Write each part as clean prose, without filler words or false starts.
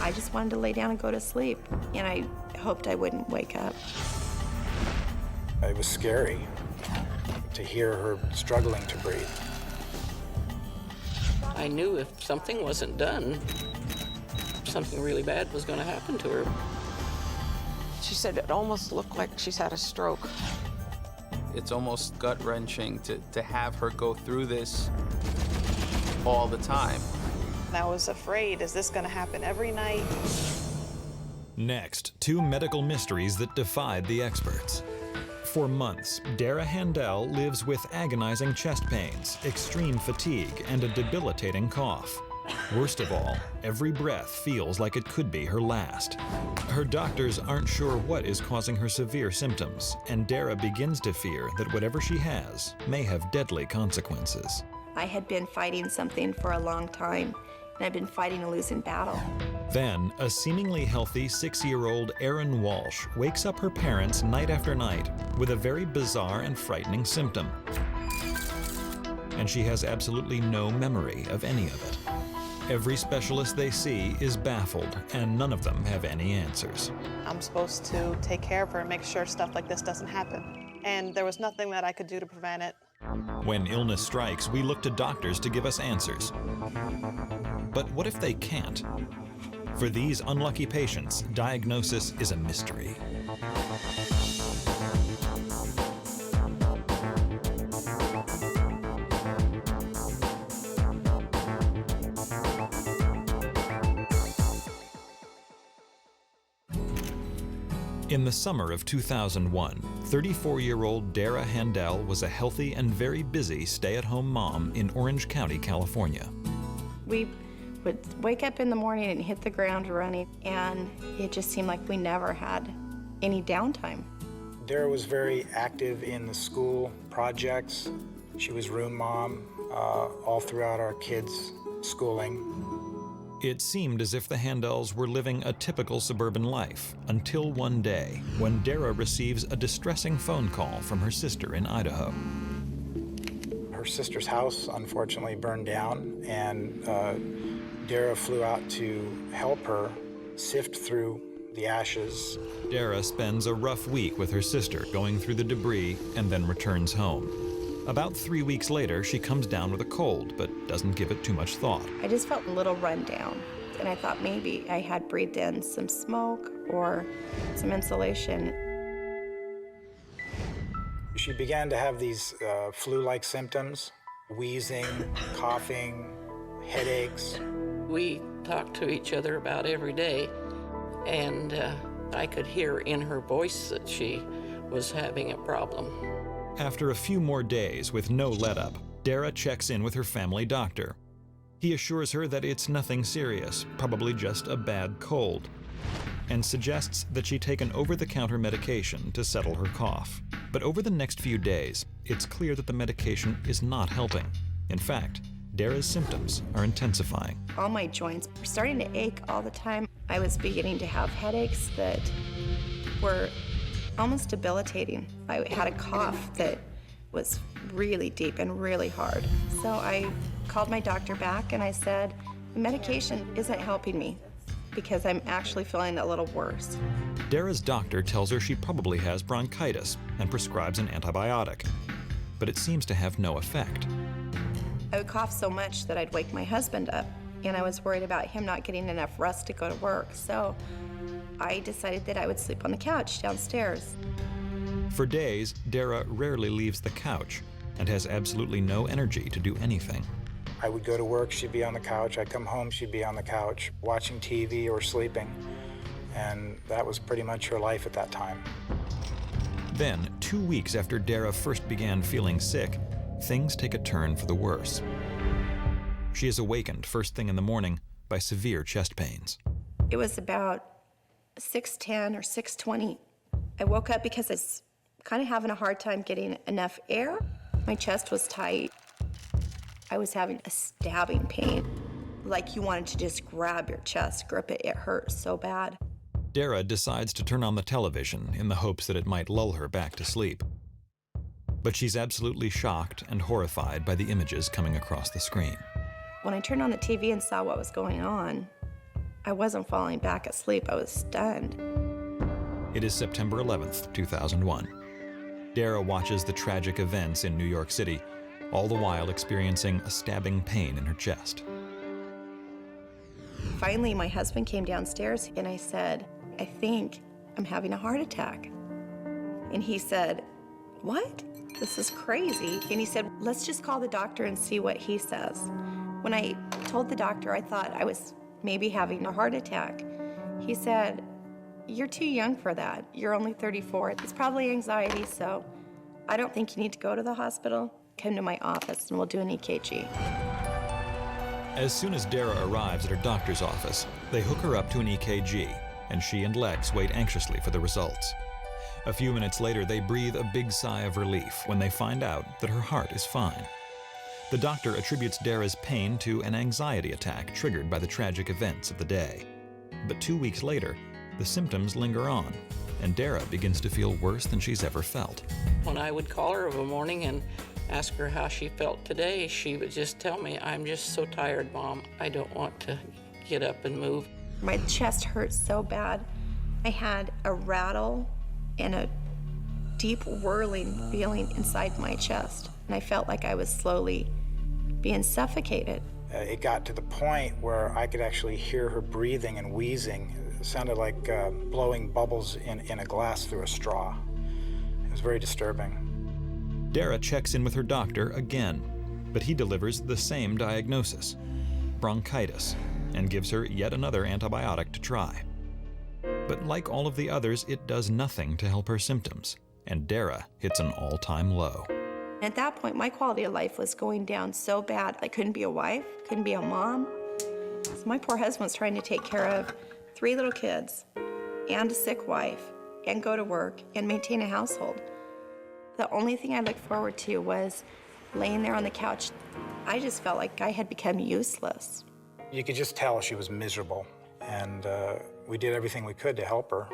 I just wanted to lay down and go to sleep, and I hoped I wouldn't wake up. It was scary to hear her struggling to breathe. I knew if something wasn't done, something really bad was going to happen to her. She said it almost looked like she's had a stroke. It's almost gut-wrenching to have her go through this all the time. I was afraid, is this going to happen every night? Next, two medical mysteries that defied the experts. For months, Dara Handel lives with agonizing chest pains, extreme fatigue, and a debilitating cough. Worst of all, every breath feels like it could be her last. Her doctors aren't sure what is causing her severe symptoms, and Dara begins to fear that whatever she has may have deadly consequences. I had been fighting something for a long time, and I'd been fighting a losing battle. Then, a seemingly healthy 6-year-old Erin Walsh wakes up her parents night after night with a very bizarre and frightening symptom. And she has absolutely no memory of any of it. Every specialist they see is baffled, and none of them have any answers. I'm supposed to take care of her and make sure stuff like this doesn't happen. And there was nothing that I could do to prevent it. When illness strikes, we look to doctors to give us answers. But what if they can't? For these unlucky patients, diagnosis is a mystery. In the summer of 2001, 34-year-old Dara Handel was a healthy and very busy stay-at-home mom in Orange County, California. We would wake up in the morning and hit the ground running, and it just seemed like we never had any downtime. Dara was very active in the school projects. She was room mom all throughout our kids' schooling. It seemed as if the Handels were living a typical suburban life, until one day, when Dara receives a distressing phone call from her sister in Idaho. Her sister's house, unfortunately, burned down, and Dara flew out to help her sift through the ashes. Dara spends a rough week with her sister, going through the debris, and then returns home. About 3 weeks later, she comes down with a cold, but doesn't give it too much thought. I just felt a little run down, and I thought maybe I had breathed in some smoke or some insulation. She began to have these flu-like symptoms, wheezing, coughing, headaches. We talked to each other about every day, and I could hear in her voice that she was having a problem. After a few more days with no let-up, Dara checks in with her family doctor. He assures her that it's nothing serious, probably just a bad cold, and suggests that she take an over-the-counter medication to settle her cough. But over the next few days, it's clear that the medication is not helping. In fact, Dara's symptoms are intensifying. All my joints were starting to ache all the time. I was beginning to have headaches that were almost debilitating. I had a cough that was really deep and really hard. So I called my doctor back and I said, the medication isn't helping me because I'm actually feeling a little worse. Dara's doctor tells her she probably has bronchitis and prescribes an antibiotic, but it seems to have no effect. I would cough so much that I'd wake my husband up, and I was worried about him not getting enough rest to go to work. So I decided that I would sleep on the couch downstairs. For days, Dara rarely leaves the couch and has absolutely no energy to do anything. I would go to work, she'd be on the couch. I'd come home, she'd be on the couch, watching TV or sleeping. And that was pretty much her life at that time. Then, 2 weeks after Dara first began feeling sick, things take a turn for the worse. She is awakened first thing in the morning by severe chest pains. It was about 6:10 or 6:20. I woke up because I was kind of having a hard time getting enough air. My chest was tight. I was having a stabbing pain, like you wanted to just grab your chest, grip it. It hurt so bad. Dara decides to turn on the television in the hopes that it might lull her back to sleep. But she's absolutely shocked and horrified by the images coming across the screen. When I turned on the TV and saw what was going on, I wasn't falling back asleep. I was stunned. It is September 11th, 2001. Dara watches the tragic events in New York City, all the while experiencing a stabbing pain in her chest. Finally, my husband came downstairs and I said, I think I'm having a heart attack. And he said, what? This is crazy. And he said, let's just call the doctor and see what he says. When I told the doctor I thought I was maybe having a heart attack, he said, you're too young for that. You're only 34. It's probably anxiety, so I don't think you need to go to the hospital. Come to my office and we'll do an EKG. As soon as Dara arrives at her doctor's office, they hook her up to an EKG, and she and Lex wait anxiously for the results. A few minutes later, they breathe a big sigh of relief when they find out that her heart is fine. The doctor attributes Dara's pain to an anxiety attack triggered by the tragic events of the day. But 2 weeks later, the symptoms linger on, and Dara begins to feel worse than she's ever felt. When I would call her of a morning and ask her how she felt today, she would just tell me, I'm just so tired, Mom. I don't want to get up and move. My chest hurt so bad. I had a rattle and a deep whirling feeling inside my chest. And I felt like I was slowly being suffocated. It got to the point where I could actually hear her breathing and wheezing. It sounded like blowing bubbles in a glass through a straw. It was very disturbing. Dara checks in with her doctor again, but he delivers the same diagnosis, bronchitis, and gives her yet another antibiotic to try. But like all of the others, it does nothing to help her symptoms, and Dara hits an all-time low. At that point, my quality of life was going down so bad. I couldn't be a wife, couldn't be a mom. So my poor husband was trying to take care of 3 little kids and a sick wife and go to work and maintain a household. The only thing I looked forward to was laying there on the couch. I just felt like I had become useless. You could just tell she was miserable, and we did everything we could to help her.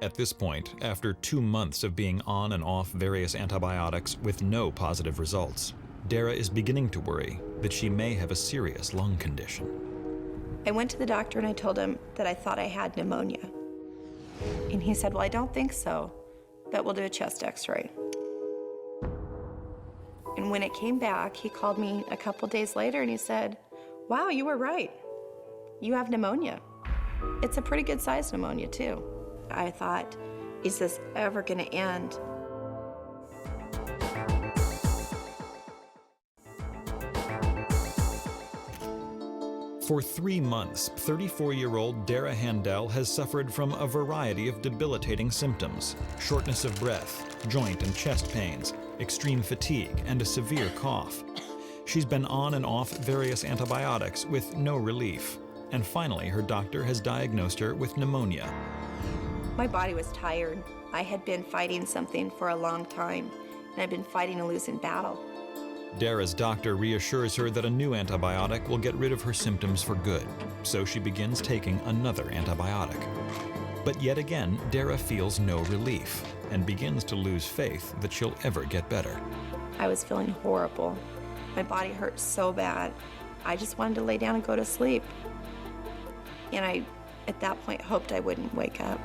At this point, after 2 months of being on and off various antibiotics with no positive results, Dara is beginning to worry that she may have a serious lung condition. I went to the doctor and I told him that I thought I had pneumonia. And he said, well, I don't think so, but we'll do a chest x-ray. And when it came back, he called me a couple days later and he said, wow, you were right. You have pneumonia. It's a pretty good sized pneumonia too. I thought, is this ever gonna end? For 3 months, 34-year-old Dara Handel has suffered from a variety of debilitating symptoms: shortness of breath, joint and chest pains, extreme fatigue, and a severe cough. She's been on and off various antibiotics with no relief, and finally her doctor has diagnosed her with pneumonia. My body was tired. I had been fighting something for a long time, and I'd been fighting a losing battle. Dara's doctor reassures her that a new antibiotic will get rid of her symptoms for good, so she begins taking another antibiotic. But yet again, Dara feels no relief and begins to lose faith that she'll ever get better. I was feeling horrible. My body hurt so bad. I just wanted to lay down and go to sleep. And I, at that point, hoped I wouldn't wake up.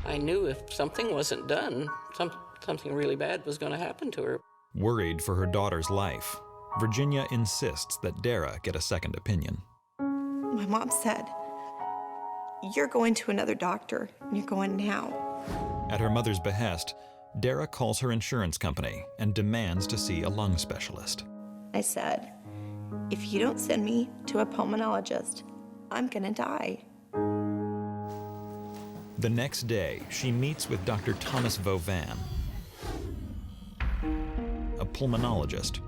I knew if something wasn't done, something really bad was going to happen to her. Worried for her daughter's life, Virginia insists that Dara get a second opinion. My mom said, you're going to another doctor, and you're going now. At her mother's behest, Dara calls her insurance company and demands to see a lung specialist. I said, if you don't send me to a pulmonologist, I'm gonna die. The next day, she meets with Dr. Thomas Vauvin, a pulmonologist,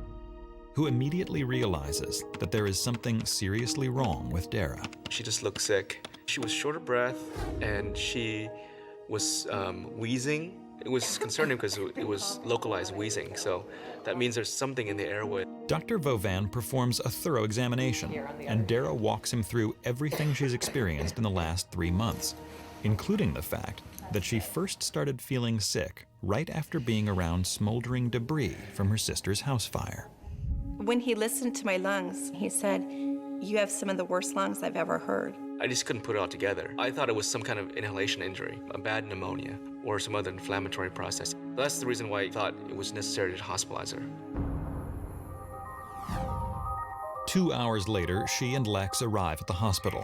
who immediately realizes that there is something seriously wrong with Dara. She just looked sick. She was short of breath, and she was wheezing. It was concerning because it was localized wheezing, so that means there's something in the airway. Dr. Vauvin performs a thorough examination, and Dara walks him through everything she's experienced in the last 3 months, including the fact that she first started feeling sick right after being around smoldering debris from her sister's house fire. When he listened to my lungs, he said, "You have some of the worst lungs I've ever heard." I just couldn't put it all together. I thought it was some kind of inhalation injury, a bad pneumonia, or some other inflammatory process. That's the reason why I thought it was necessary to hospitalize her. 2 hours later, she and Lex arrive at the hospital.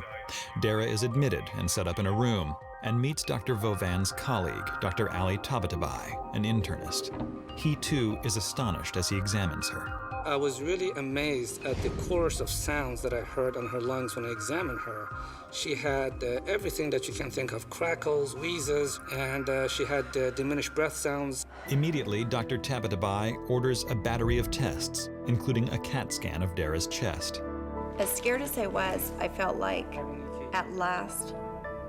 Dara is admitted and set up in a room and meets Dr. Vauvan's colleague, Dr. Ali Tabatabai, an internist. He too is astonished as he examines her. I was really amazed at the chorus of sounds that I heard on her lungs when I examined her. She had everything that you can think of, crackles, wheezes, and she had diminished breath sounds. Immediately, Dr. Tabatabai orders a battery of tests, including a CAT scan of Dara's chest. As scared as I was, I felt like, at last,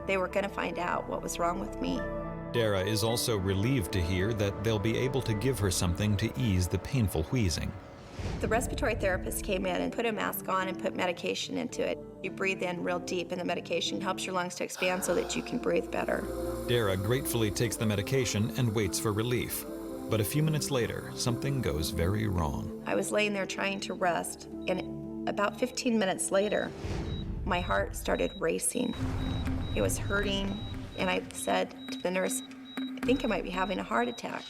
they were going to find out what was wrong with me. Dara is also relieved to hear that they'll be able to give her something to ease the painful wheezing. The respiratory therapist came in and put a mask on and put medication into it. You breathe in real deep, and the medication helps your lungs to expand so that you can breathe better. Dara gratefully takes the medication and waits for relief. But a few minutes later, something goes very wrong. I was laying there trying to rest, and about 15 minutes later, my heart started racing. It was hurting, and I said to the nurse, "I think I might be having a heart attack."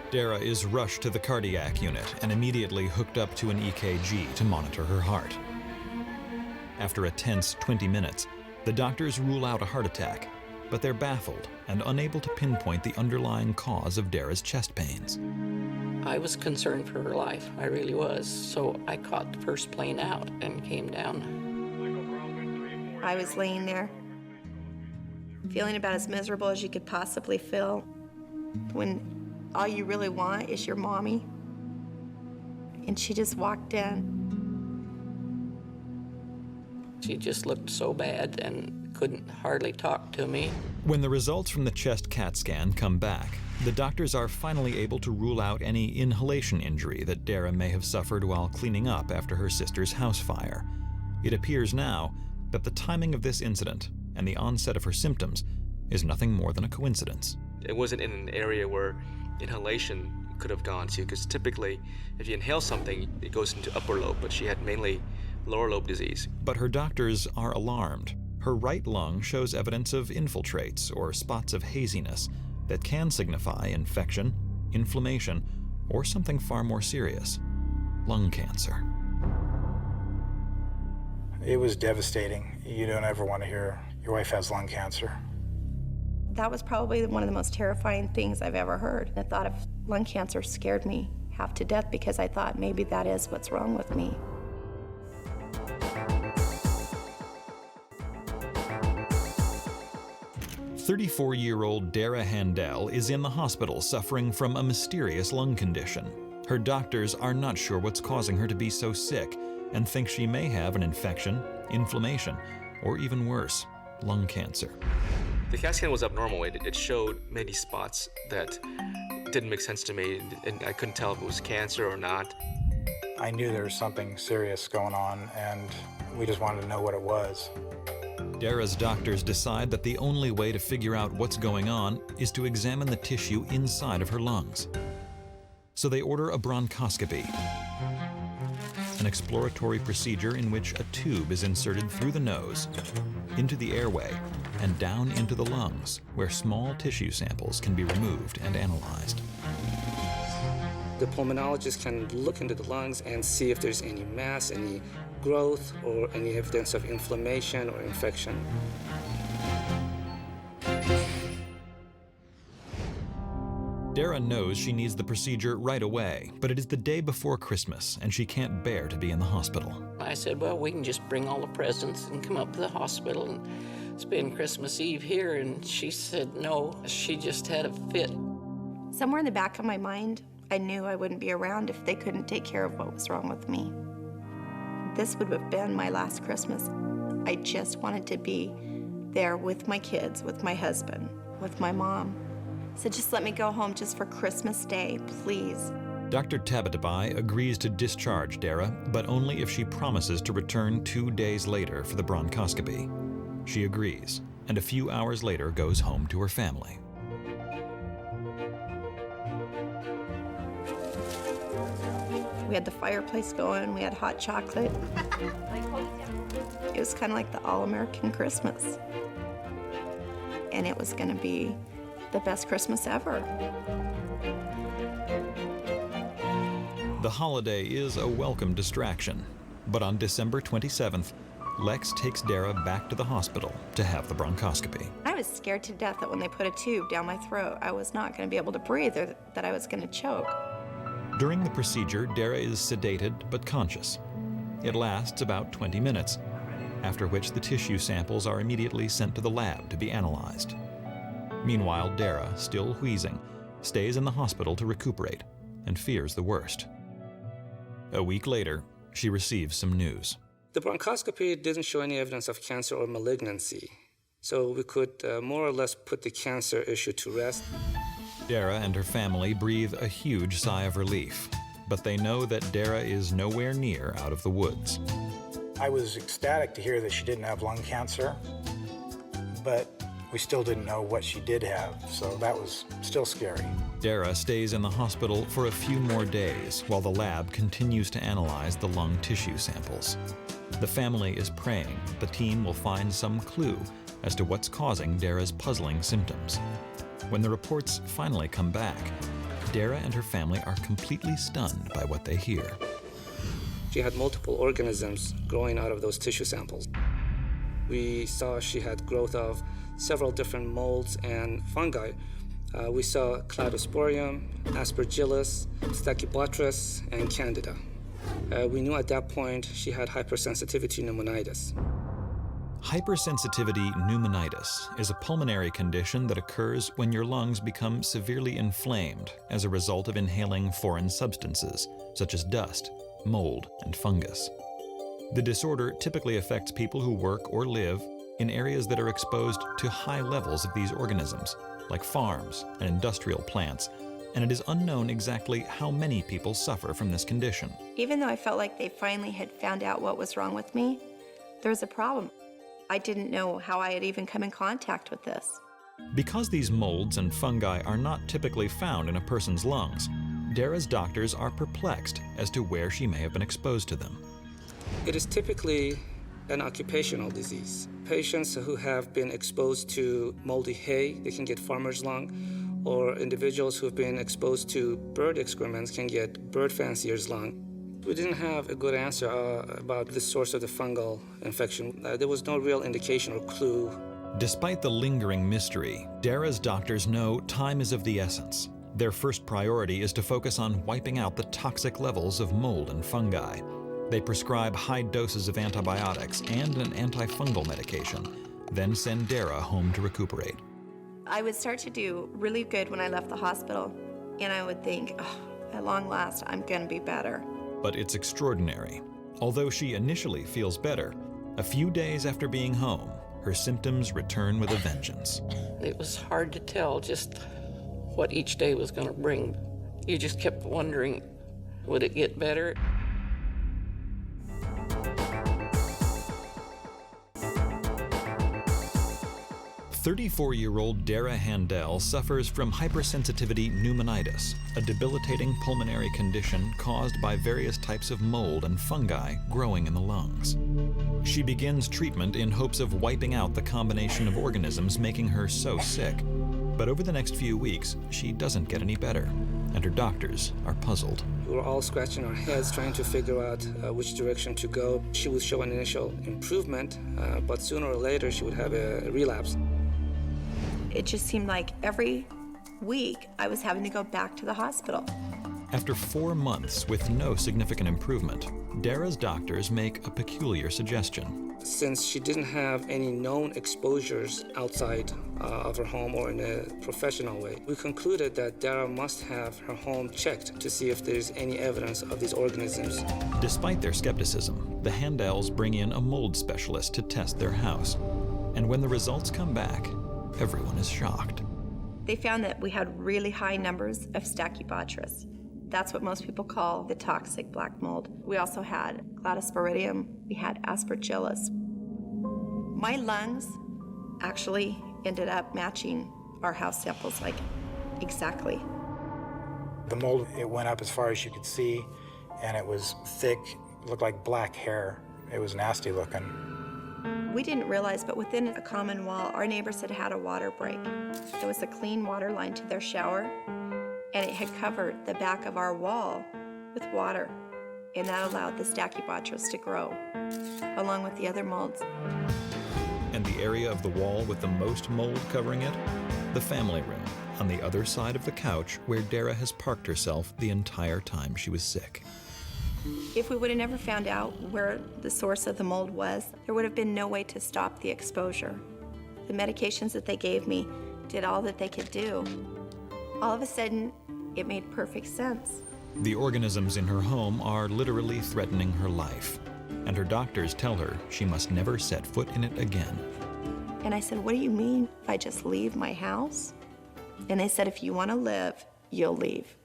Dara is rushed to the cardiac unit and immediately hooked up to an EKG to monitor her heart. After a tense 20 minutes, the doctors rule out a heart attack, but they're baffled and unable to pinpoint the underlying cause of Dara's chest pains. I was concerned for her life. I really was. So I caught the first plane out and came down. I was laying there, feeling about as miserable as you could possibly feel, when all you really want is your mommy. And she just walked in. She just looked so bad and couldn't hardly talk to me. When the results from the chest CAT scan come back, the doctors are finally able to rule out any inhalation injury that Dara may have suffered while cleaning up after her sister's house fire. It appears now that the timing of this incident and the onset of her symptoms is nothing more than a coincidence. It wasn't in an area where inhalation could have gone to, because typically if you inhale something, it goes into upper lobe, but she had mainly lower lobe disease. But her doctors are alarmed. Her right lung shows evidence of infiltrates or spots of haziness that can signify infection, inflammation, or something far more serious, lung cancer. It was devastating. You don't ever want to hear your wife has lung cancer. That was probably one of the most terrifying things I've ever heard. The thought of lung cancer scared me half to death because I thought maybe that is what's wrong with me. "34-year-old Dara Handel is in the hospital suffering from a mysterious lung condition. Her doctors are not sure what's causing her to be so sick and think she may have an infection, inflammation, or even worse, lung cancer. The CAT scan was abnormal. It showed many spots that didn't make sense to me, and I couldn't tell if it was cancer or not. I knew there was something serious going on, and we just wanted to know what it was. Dara's doctors decide that the only way to figure out what's going on is to examine the tissue inside of her lungs. So they order a bronchoscopy, an exploratory procedure in which a tube is inserted through the nose, into the airway, and down into the lungs, where small tissue samples can be removed and analyzed. The pulmonologist can look into the lungs and see if there's any mass, any growth, or any evidence of inflammation or infection. Dara knows she needs the procedure right away, but it is the day before Christmas, and she can't bear to be in the hospital. I said, well, we can just bring all the presents and come up to the hospital and spend Christmas Eve here. And she said no, she just had a fit. Somewhere in the back of my mind, I knew I wouldn't be around if they couldn't take care of what was wrong with me. This would have been my last Christmas. I just wanted to be there with my kids, with my husband, with my mom. So just let me go home just for Christmas Day, please. Dr. Tabatabai agrees to discharge Dara, but only if she promises to return 2 days later for the bronchoscopy. She agrees, and a few hours later goes home to her family. We had the fireplace going, we had hot chocolate. It was kind of like the all-American Christmas. And it was gonna be the best Christmas ever. The holiday is a welcome distraction, but on December 27th, Lex takes Dara back to the hospital to have the bronchoscopy. I was scared to death that when they put a tube down my throat, I was not gonna be able to breathe or that I was gonna choke. During the procedure, Dara is sedated but conscious. It lasts about 20 minutes, after which the tissue samples are immediately sent to the lab to be analyzed. Meanwhile, Dara, still wheezing, stays in the hospital to recuperate and fears the worst. A week later, she receives some news. The bronchoscopy didn't show any evidence of cancer or malignancy, so we could more or less put the cancer issue to rest. Dara and her family breathe a huge sigh of relief, but they know that Dara is nowhere near out of the woods. I was ecstatic to hear that she didn't have lung cancer, but we still didn't know what she did have, so that was still scary. Dara stays in the hospital for a few more days while the lab continues to analyze the lung tissue samples. The family is praying the team will find some clue as to what's causing Dara's puzzling symptoms. When the reports finally come back, Dara and her family are completely stunned by what they hear. She had multiple organisms growing out of those tissue samples. We saw she had growth of several different molds and fungi. We saw Cladosporium, Aspergillus, Stachybotrys, and Candida. We knew at that point she had hypersensitivity pneumonitis. Hypersensitivity pneumonitis is a pulmonary condition that occurs when your lungs become severely inflamed as a result of inhaling foreign substances, such as dust, mold, and fungus. The disorder typically affects people who work or live in areas that are exposed to high levels of these organisms, like farms and industrial plants, and it is unknown exactly how many people suffer from this condition. Even though I felt like they finally had found out what was wrong with me, there was a problem. I didn't know how I had even come in contact with this. Because these molds and fungi are not typically found in a person's lungs, Dara's doctors are perplexed as to where she may have been exposed to them. It is typically an occupational disease. Patients who have been exposed to moldy hay, they can get farmer's lung, or individuals who have been exposed to bird excrements can get bird fancier's lung. We didn't have a good answer about the source of the fungal infection. There was no real indication or clue. Despite the lingering mystery, Dara's doctors know time is of the essence. Their first priority is to focus on wiping out the toxic levels of mold and fungi. They prescribe high doses of antibiotics and an antifungal medication, then send Dara home to recuperate. I would start to do really good when I left the hospital, and I would think, oh, at long last, I'm gonna be better. But it's extraordinary. Although she initially feels better, a few days after being home, her symptoms return with a vengeance. It was hard to tell just what each day was going to bring. You just kept wondering, would it get better? "34-year-old Dara Handel suffers from hypersensitivity pneumonitis, a debilitating pulmonary condition caused by various types of mold and fungi growing in the lungs. She begins treatment in hopes of wiping out the combination of organisms making her so sick. But over the next few weeks, she doesn't get any better, and her doctors are puzzled. We were all scratching our heads trying to figure out which direction to go. She would show an initial improvement, but sooner or later she would have a relapse. It just seemed like every week I was having to go back to the hospital. After 4 months with no significant improvement, Dara's doctors make a peculiar suggestion. Since she didn't have any known exposures outside of her home or in a professional way, we concluded that Dara must have her home checked to see if there's any evidence of these organisms. Despite their skepticism, the Handels bring in a mold specialist to test their house. And when the results come back, everyone is shocked. They found that we had really high numbers of Stachybotrys. That's what most people call the toxic black mold. We also had Cladosporidium, we had Aspergillus. My lungs actually ended up matching our house samples, like exactly. The mold, it went up as far as you could see, and it was thick, looked like black hair. It was nasty looking. We didn't realize, but within a common wall, our neighbors had had a water break. There was a clean water line to their shower, and it had covered the back of our wall with water, and that allowed the Stachybotrys to grow, along with the other molds. And the area of the wall with the most mold covering it? The family room, on the other side of the couch where Dara has parked herself the entire time she was sick. If we would have never found out where the source of the mold was, there would have been no way to stop the exposure. The medications that they gave me did all that they could do. All of a sudden, it made perfect sense. The organisms in her home are literally threatening her life, and her doctors tell her she must never set foot in it again. And I said, what do you mean if I just leave my house? And they said, if you want to live, you'll leave.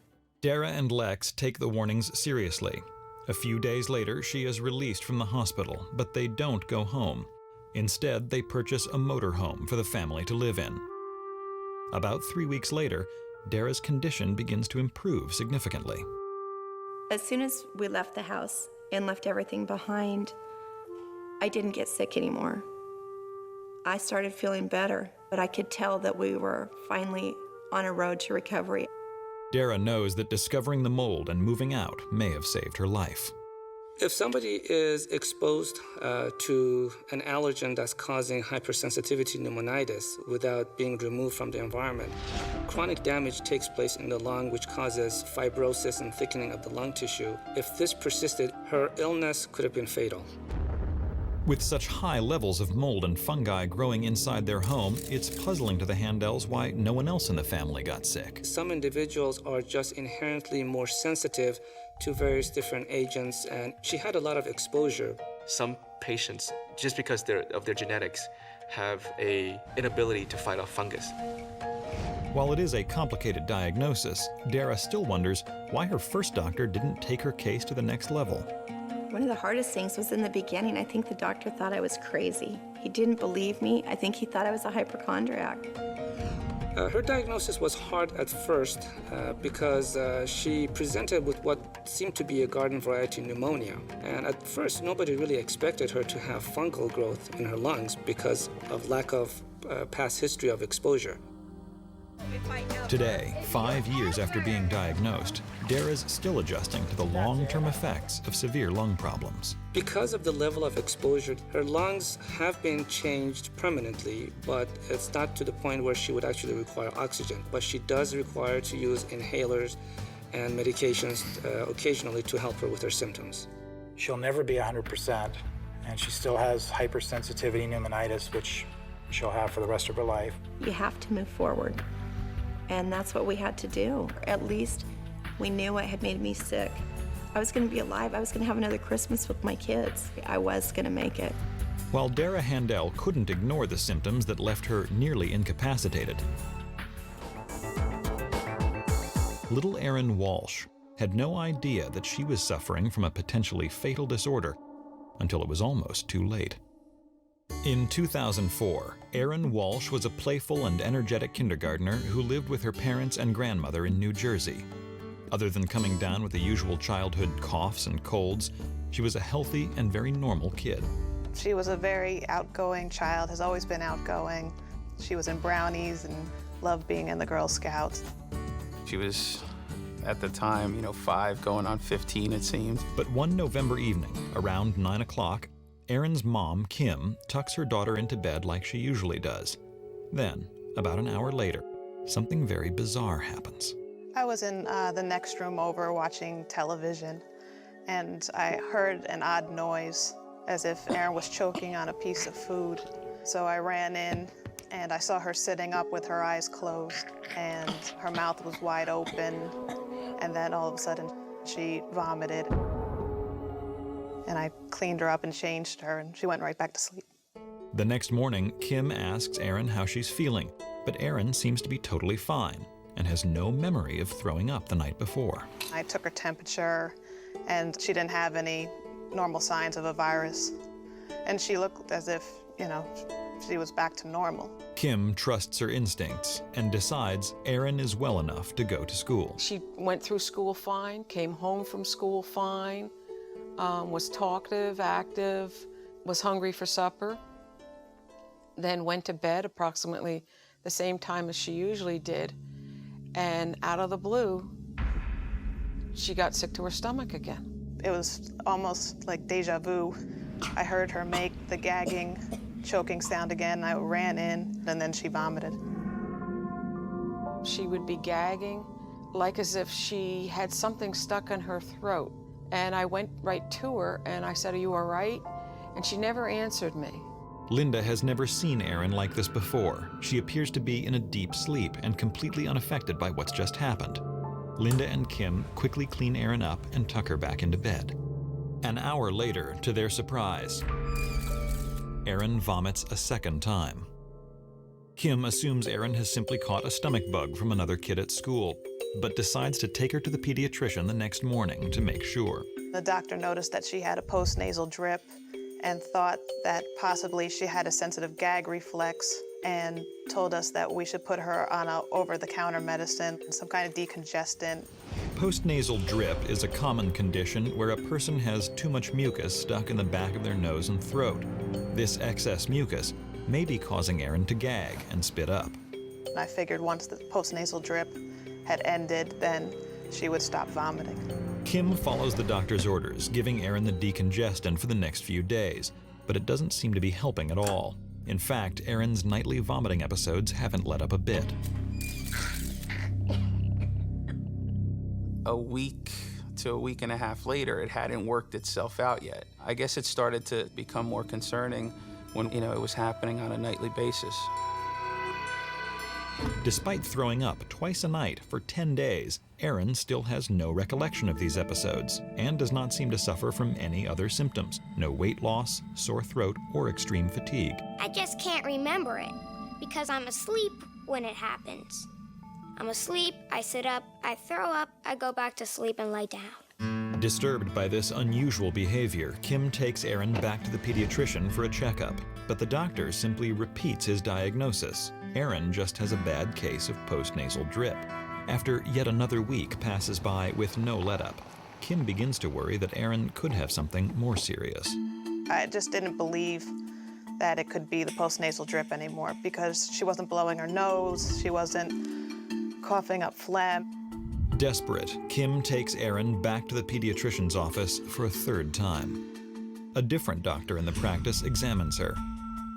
Dara and Lex take the warnings seriously. A few days later, she is released from the hospital, but they don't go home. Instead, they purchase a motorhome for the family to live in. About 3 weeks later, Dara's condition begins to improve significantly. As soon as we left the house and left everything behind, I didn't get sick anymore. I started feeling better, but I could tell that we were finally on a road to recovery. Dara knows that discovering the mold and moving out may have saved her life. If somebody is exposed to an allergen that's causing hypersensitivity pneumonitis without being removed from the environment, chronic damage takes place in the lung, which causes fibrosis and thickening of the lung tissue. If this persisted, her illness could have been fatal. With such high levels of mold and fungi growing inside their home, it's puzzling to the Handels why no one else in the family got sick. Some individuals are just inherently more sensitive to various different agents, and she had a lot of exposure. Some patients, just because of their genetics, have an inability to fight off fungus. While it is a complicated diagnosis, Dara still wonders why her first doctor didn't take her case to the next level. One of the hardest things was in the beginning. I think the doctor thought I was crazy. He didn't believe me. I think he thought I was a hypochondriac. Her diagnosis was hard at first because she presented with what seemed to be a garden variety pneumonia. And at first, nobody really expected her to have fungal growth in her lungs because of lack of past history of exposure. Today, 5 years after being diagnosed, Dara's still adjusting to the long-term effects of severe lung problems. Because of the level of exposure, her lungs have been changed permanently, but it's not to the point where she would actually require oxygen. But she does require to use inhalers and medications occasionally to help her with her symptoms. She'll never be 100%, and she still has hypersensitivity pneumonitis, which she'll have for the rest of her life. You have to move forward. And that's what we had to do. At least we knew what had made me sick. I was going to be alive. I was going to have another Christmas with my kids. I was going to make it. While Dara Handel couldn't ignore the symptoms that left her nearly incapacitated, little Erin Walsh had no idea that she was suffering from a potentially fatal disorder until it was almost too late. In 2004, Erin Walsh was a playful and energetic kindergartner who lived with her parents and grandmother in New Jersey. Other than coming down with the usual childhood coughs and colds, she was a healthy and very normal kid. She was a very outgoing child, has always been outgoing. She was in Brownies and loved being in the Girl Scouts. She was, at the time, 5 going on 15, it seemed. But one November evening, around 9 o'clock, Erin's mom, Kim, tucks her daughter into bed like she usually does. Then, about an hour later, something very bizarre happens. I was in the next room over watching television, and I heard an odd noise, as if Erin was choking on a piece of food. So I ran in, and I saw her sitting up with her eyes closed, and her mouth was wide open, and then all of a sudden, she vomited. And I cleaned her up and changed her, and she went right back to sleep. The next morning, Kim asks Erin how she's feeling, but Erin seems to be totally fine and has no memory of throwing up the night before. I took her temperature, and she didn't have any normal signs of a virus. And she looked as if, she was back to normal. Kim trusts her instincts and decides Erin is well enough to go to school. She went through school fine, came home from school fine, was talkative, active, was hungry for supper, then went to bed approximately the same time as she usually did. And out of the blue, she got sick to her stomach again. It was almost like deja vu. I heard her make the gagging, choking sound again. I ran in, and then she vomited. She would be gagging, like as if she had something stuck in her throat. And I went right to her, and I said, "Are you all right?" And she never answered me. Linda has never seen Erin like this before. She appears to be in a deep sleep and completely unaffected by what's just happened. Linda and Kim quickly clean Erin up and tuck her back into bed. An hour later, to their surprise, Erin vomits a second time. Kim assumes Erin has simply caught a stomach bug from another kid at school, but decides to take her to the pediatrician the next morning to make sure. The doctor noticed that she had a postnasal drip and thought that possibly she had a sensitive gag reflex and told us that we should put her on a over-the-counter medicine, some kind of decongestant. Postnasal drip is a common condition where a person has too much mucus stuck in the back of their nose and throat. This excess mucus may be causing Erin to gag and spit up. I figured once the postnasal drip had ended, then she would stop vomiting. Kim follows the doctor's orders, giving Erin the decongestant for the next few days, but it doesn't seem to be helping at all. In fact, Erin's nightly vomiting episodes haven't let up a bit. A week to a week and a half later, it hadn't worked itself out yet. I guess it started to become more concerning when, it was happening on a nightly basis. Despite throwing up twice a night for 10 days, Erin still has no recollection of these episodes and does not seem to suffer from any other symptoms. No weight loss, sore throat, or extreme fatigue. I just can't remember it because I'm asleep when it happens. I'm asleep, I sit up, I throw up, I go back to sleep and lay down. Disturbed by this unusual behavior, Kim takes Erin back to the pediatrician for a checkup, but the doctor simply repeats his diagnosis. Erin just has a bad case of postnasal drip. After yet another week passes by with no let-up, Kim begins to worry that Erin could have something more serious. I just didn't believe that it could be the postnasal drip anymore because she wasn't blowing her nose, she wasn't coughing up phlegm. Desperate, Kim takes Erin back to the pediatrician's office for a third time. A different doctor in the practice examines her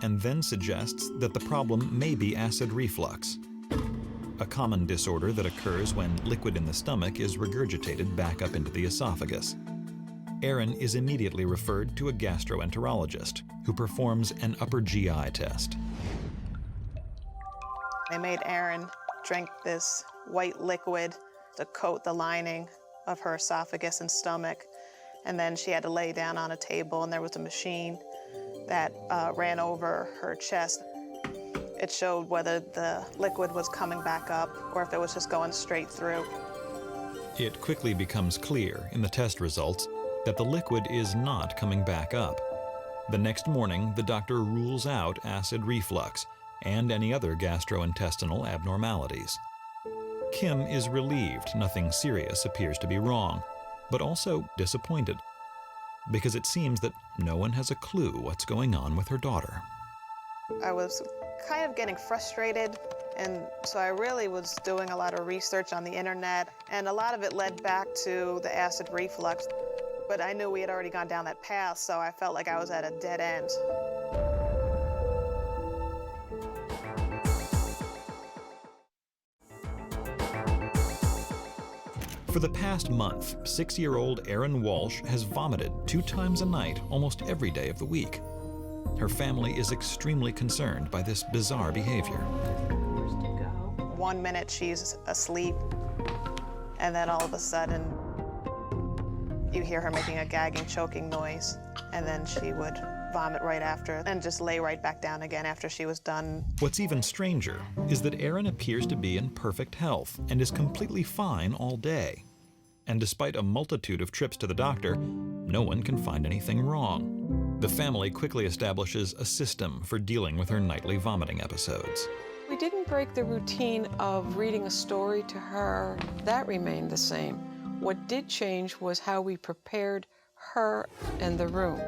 and then suggests that the problem may be acid reflux, a common disorder that occurs when liquid in the stomach is regurgitated back up into the esophagus. Erin is immediately referred to a gastroenterologist who performs an upper GI test. They made Erin drink this white liquid to coat the lining of her esophagus and stomach, and then she had to lay down on a table, and there was a machine that ran over her chest. It showed whether the liquid was coming back up or if it was just going straight through. It quickly becomes clear in the test results that the liquid is not coming back up. The next morning, the doctor rules out acid reflux and any other gastrointestinal abnormalities. Kim is relieved nothing serious appears to be wrong, but also disappointed, because it seems that no one has a clue what's going on with her daughter. I was kind of getting frustrated, and so I really was doing a lot of research on the internet, and a lot of it led back to the acid reflux. But I knew we had already gone down that path, so I felt like I was at a dead end. For the past month, 6-year-old Erin Walsh has vomited 2 times a night almost every day of the week. Her family is extremely concerned by this bizarre behavior. 1 minute she's asleep, and then all of a sudden you hear her making a gagging, choking noise, and then she would vomit right after and just lay right back down again after she was done. What's even stranger is that Erin appears to be in perfect health and is completely fine all day. And despite a multitude of trips to the doctor, no one can find anything wrong. The family quickly establishes a system for dealing with her nightly vomiting episodes. We didn't break the routine of reading a story to her. That remained the same. What did change was how we prepared her in the room.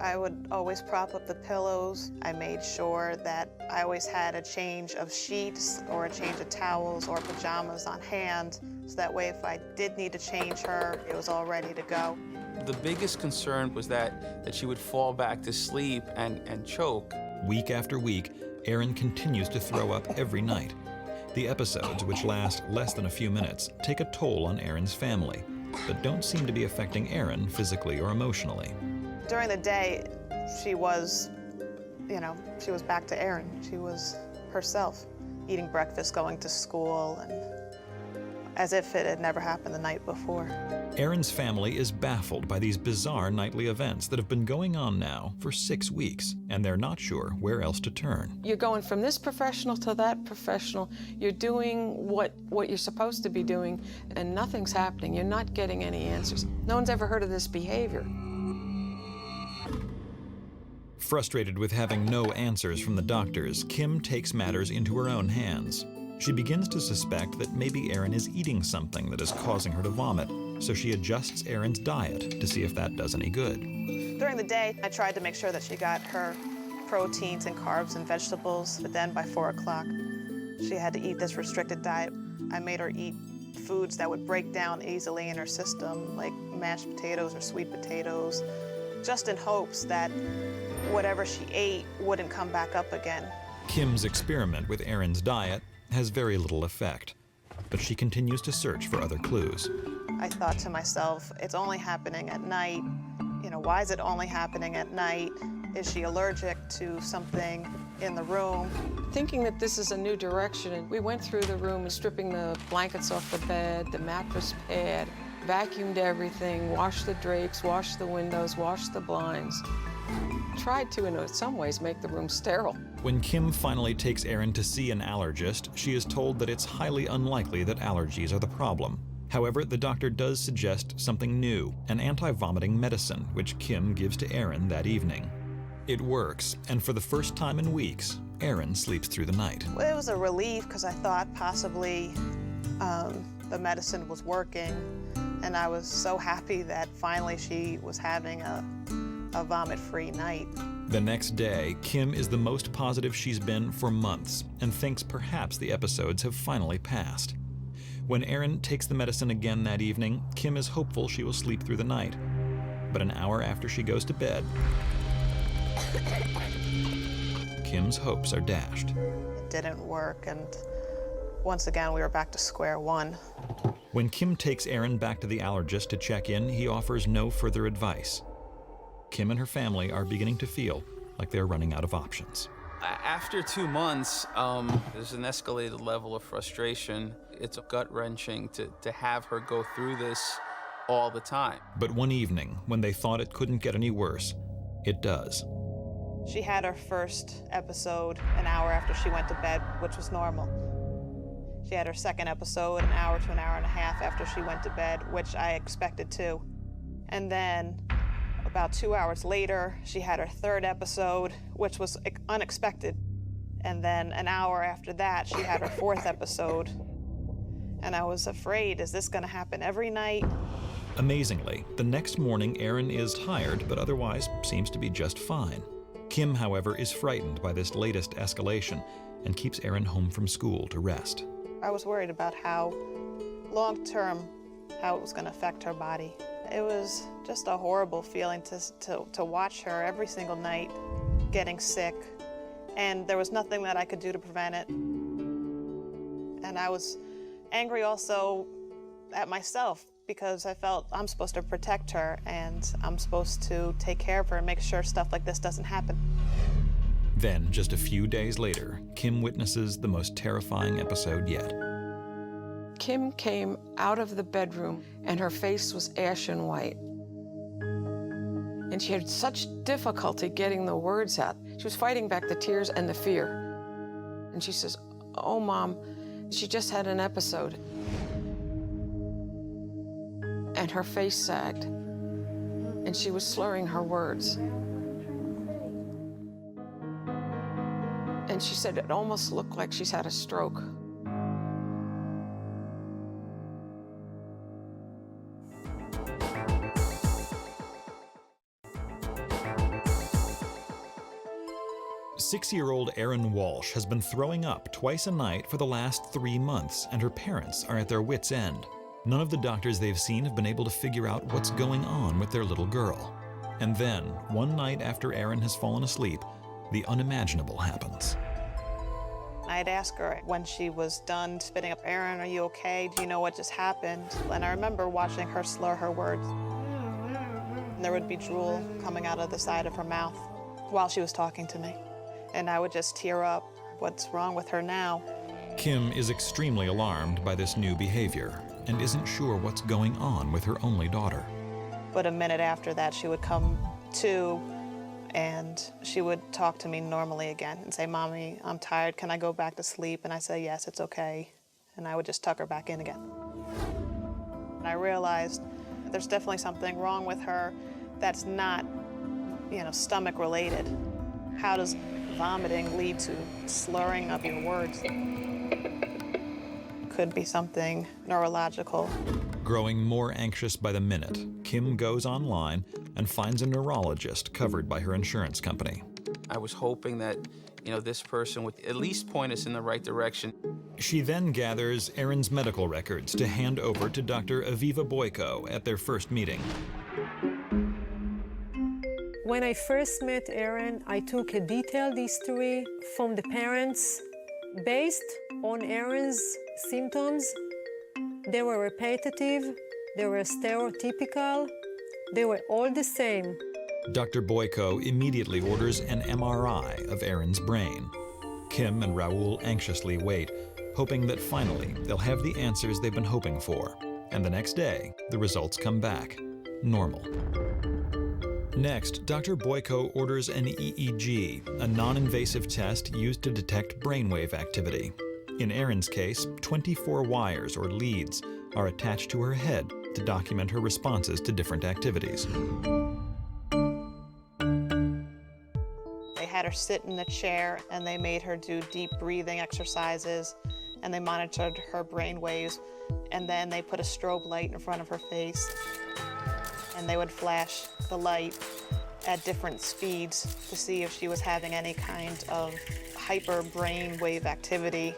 I would always prop up the pillows. I made sure that I always had a change of sheets or a change of towels or pajamas on hand, so that way if I did need to change her, it was all ready to go. The biggest concern was that she would fall back to sleep and choke. Week after week, Erin continues to throw up every night. The episodes, which last less than a few minutes, take a toll on Erin's family, but don't seem to be affecting Erin physically or emotionally. During the day, she was back to Erin. She was herself, eating breakfast, going to school, and as if it had never happened the night before. Erin's family is baffled by these bizarre nightly events that have been going on now for 6 weeks, and they're not sure where else to turn. You're going from this professional to that professional. You're doing what you're supposed to be doing, and nothing's happening. You're not getting any answers. No one's ever heard of this behavior. Frustrated with having no answers from the doctors, Kim takes matters into her own hands. She begins to suspect that maybe Erin is eating something that is causing her to vomit, so she adjusts Erin's diet to see if that does any good. During the day, I tried to make sure that she got her proteins and carbs and vegetables, but then by 4 o'clock, she had to eat this restricted diet. I made her eat foods that would break down easily in her system, like mashed potatoes or sweet potatoes, just in hopes that whatever she ate wouldn't come back up again. Kim's experiment with Erin's diet has very little effect, but she continues to search for other clues. I thought to myself, it's only happening at night. Why is it only happening at night? Is she allergic to something in the room? Thinking that this is a new direction, we went through the room, stripping the blankets off the bed, the mattress pad, vacuumed everything, washed the drapes, washed the windows, washed the blinds. Tried to, in some ways, make the room sterile. When Kim finally takes Erin to see an allergist, she is told that it's highly unlikely that allergies are the problem. However, the doctor does suggest something new, an anti-vomiting medicine, which Kim gives to Erin that evening. It works, and for the first time in weeks, Erin sleeps through the night. Well, it was a relief because I thought possibly the medicine was working, and I was so happy that finally she was having a vomit-free night. The next day, Kim is the most positive she's been for months and thinks perhaps the episodes have finally passed. When Erin takes the medicine again that evening, Kim is hopeful she will sleep through the night. But an hour after she goes to bed, Kim's hopes are dashed. It didn't work, and once again, we were back to square one. When Kim takes Erin back to the allergist to check in, he offers no further advice. Kim and her family are beginning to feel like they're running out of options. After 2 months, there's an escalated level of frustration. It's gut-wrenching to have her go through this all the time. But one evening, when they thought it couldn't get any worse, it does. She had her first episode an hour after she went to bed, which was normal. She had her second episode an hour to an hour and a half after she went to bed, which I expected too. And then about 2 hours later, she had her third episode, which was unexpected. And then an hour after that, she had her fourth episode. And I was afraid, is this gonna happen every night? Amazingly, the next morning, Erin is tired, but otherwise seems to be just fine. Kim, however, is frightened by this latest escalation and keeps Erin home from school to rest. I was worried about how long-term, how it was gonna affect her body. It was just a horrible feeling to watch her every single night getting sick, and there was nothing that I could do to prevent it. And I was angry also at myself because I felt I'm supposed to protect her and I'm supposed to take care of her and make sure stuff like this doesn't happen. Then, just a few days later, Kim witnesses the most terrifying episode yet. Kim came out of the bedroom and her face was ashen white. And she had such difficulty getting the words out. She was fighting back the tears and the fear. And she says, "Oh, Mom, she just had an episode." And her face sagged, and she was slurring her words. And she said it almost looked like she's had a stroke. Six-year-old Erin Walsh has been throwing up twice a night for the last 3 months, and her parents are at their wits' end. None of the doctors they've seen have been able to figure out what's going on with their little girl. And then, one night after Erin has fallen asleep, the unimaginable happens. I'd ask her when she was done spitting up, "Erin, are you okay? Do you know what just happened?" And I remember watching her slur her words. And there would be drool coming out of the side of her mouth while she was talking to me. And I would just tear up. What's wrong with her now? Kim is extremely alarmed by this new behavior and isn't sure what's going on with her only daughter. But a minute after that, she would come to, and she would talk to me normally again and say, "Mommy, I'm tired. Can I go back to sleep?" And I say, "Yes, it's okay." And I would just tuck her back in again. And I realized there's definitely something wrong with her that's not, stomach related. How does vomiting lead to slurring of your words? Could be something neurological. Growing more anxious by the minute, Kim goes online and finds a neurologist covered by her insurance company. I was hoping that, this person would at least point us in the right direction. She then gathers Erin's medical records to hand over to Dr. Aviva Boyko at their first meeting. When I first met Erin, I took a detailed history from the parents. Based on Erin's symptoms, they were repetitive, they were stereotypical, they were all the same. Dr. Boyko immediately orders an MRI of Erin's brain. Kim and Raoul anxiously wait, hoping that finally they'll have the answers they've been hoping for. And the next day, the results come back normal. Next, Dr. Boyko orders an EEG, a non-invasive test used to detect brainwave activity. In Erin's case, 24 wires or leads are attached to her head to document her responses to different activities. They had her sit in a chair and they made her do deep breathing exercises and they monitored her brain waves, and then they put a strobe light in front of her face and they would flash the light at different speeds to see if she was having any kind of hyper brainwave activity.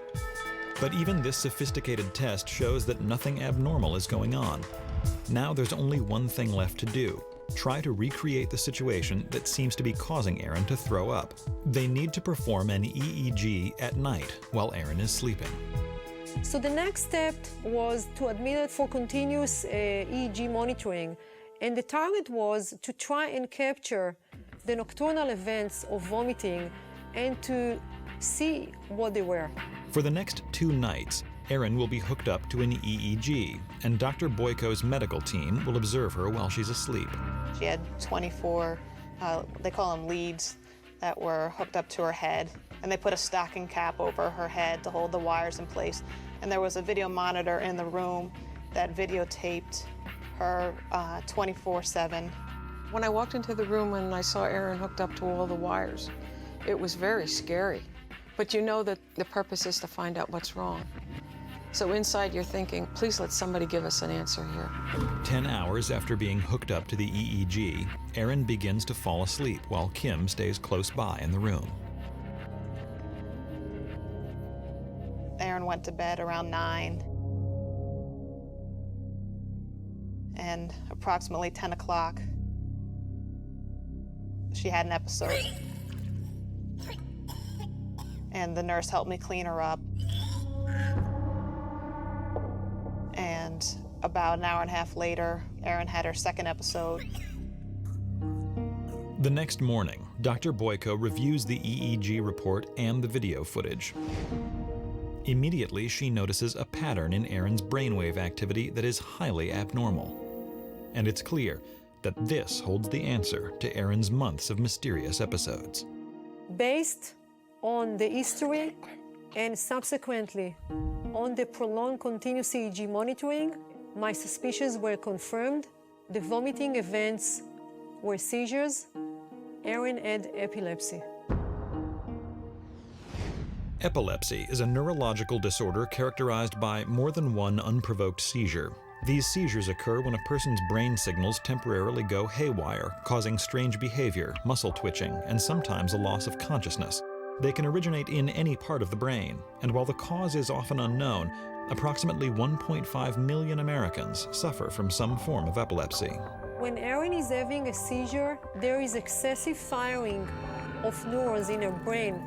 But even this sophisticated test shows that nothing abnormal is going on. Now there's only one thing left to do: try to recreate the situation that seems to be causing Erin to throw up. They need to perform an EEG at night while Erin is sleeping. So the next step was to admit it for continuous EEG monitoring. And the target was to try and capture the nocturnal events of vomiting and to see what they were. For the next 2 nights, Erin will be hooked up to an EEG, and Dr. Boyko's medical team will observe her while she's asleep. She had 24, they call them leads, that were hooked up to her head, and they put a stocking cap over her head to hold the wires in place. And there was a video monitor in the room that videotaped her 24/7. When I walked into the room and I saw Erin hooked up to all the wires, it was very scary. But you know that the purpose is to find out what's wrong. So inside you're thinking, please let somebody give us an answer here. 10 hours after being hooked up to the EEG, Erin begins to fall asleep while Kim stays close by in the room. Erin went to bed around 9. And approximately 10 o'clock, she had an episode. And the nurse helped me clean her up. And about an hour and a half later, Erin had her second episode. The next morning, Dr. Boyko reviews the EEG report and the video footage. Immediately, she notices a pattern in Erin's brainwave activity that is highly abnormal. And it's clear that this holds the answer to Erin's months of mysterious episodes. Based on the history and subsequently on the prolonged continuous EEG monitoring, my suspicions were confirmed. The vomiting events were seizures. Erin had epilepsy. Epilepsy is a neurological disorder characterized by more than one unprovoked seizure. These seizures occur when a person's brain signals temporarily go haywire, causing strange behavior, muscle twitching, and sometimes a loss of consciousness. They can originate in any part of the brain, and while the cause is often unknown, approximately 1.5 million Americans suffer from some form of epilepsy. When Erin is having a seizure, there is excessive firing of neurons in her brain.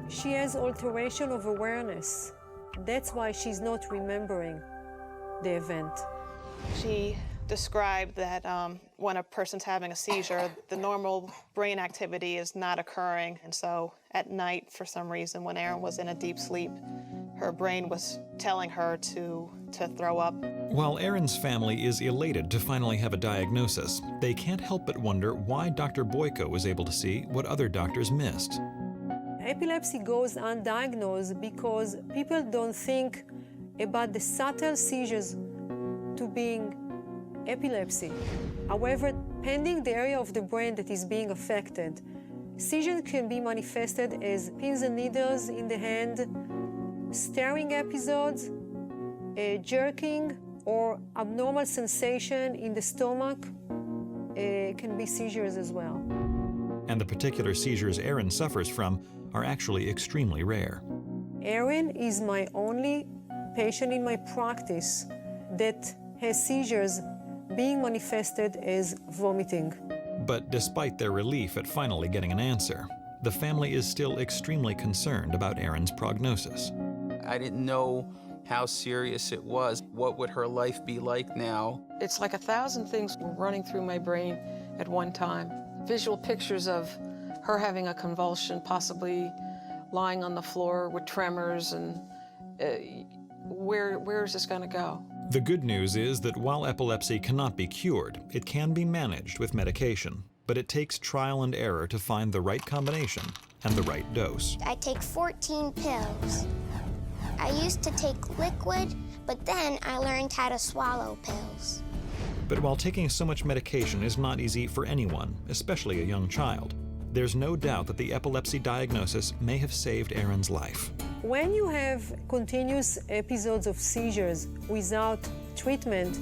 She has alteration of awareness. That's why she's not remembering the event. She described that when a person's having a seizure, the normal brain activity is not occurring. And so at night, for some reason, when Erin was in a deep sleep, her brain was telling her to throw up. While Erin's family is elated to finally have a diagnosis, they can't help but wonder why Dr. Boyko was able to see what other doctors missed. Epilepsy goes undiagnosed because people don't think about the subtle seizures to being epilepsy. However, pending the area of the brain that is being affected, seizures can be manifested as pins and needles in the hand, staring episodes, jerking, or abnormal sensation in the stomach can be seizures as well. And the particular seizures Erin suffers from are actually extremely rare. Erin is my only patient in my practice that has seizures being manifested as vomiting. But despite their relief at finally getting an answer, the family is still extremely concerned about Erin's prognosis. I didn't know how serious it was. What would her life be like now? It's like 1,000 things were running through my brain at one time. Visual pictures of her having a convulsion, possibly lying on the floor with tremors, and where is this going to go? The good news is that while epilepsy cannot be cured, it can be managed with medication. But it takes trial and error to find the right combination and the right dose. I take 14 pills. I used to take liquid, but then I learned how to swallow pills. But while taking so much medication is not easy for anyone, especially a young child, there's no doubt that the epilepsy diagnosis may have saved Erin's life. When you have continuous episodes of seizures without treatment,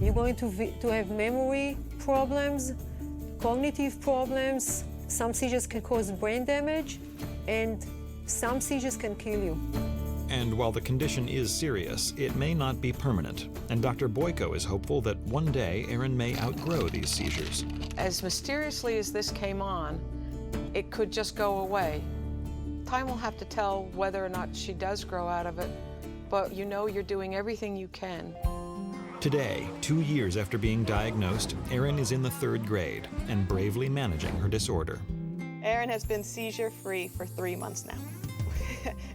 you're going to have memory problems, cognitive problems. Some seizures can cause brain damage, and some seizures can kill you. And while the condition is serious, it may not be permanent. And Dr. Boyko is hopeful that one day Erin may outgrow these seizures. As mysteriously as this came on, it could just go away. Time will have to tell whether or not she does grow out of it, but you know you're doing everything you can. Today, 2 years after being diagnosed, Erin is in the 3rd grade and bravely managing her disorder. Erin has been seizure-free for 3 months now.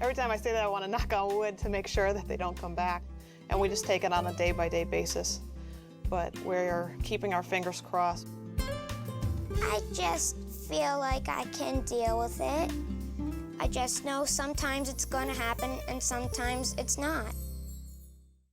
Every time I say that, I want to knock on wood to make sure that they don't come back. And we just take it on a day-by-day basis. But we're keeping our fingers crossed. I just feel like I can deal with it. I just know sometimes it's going to happen and sometimes it's not.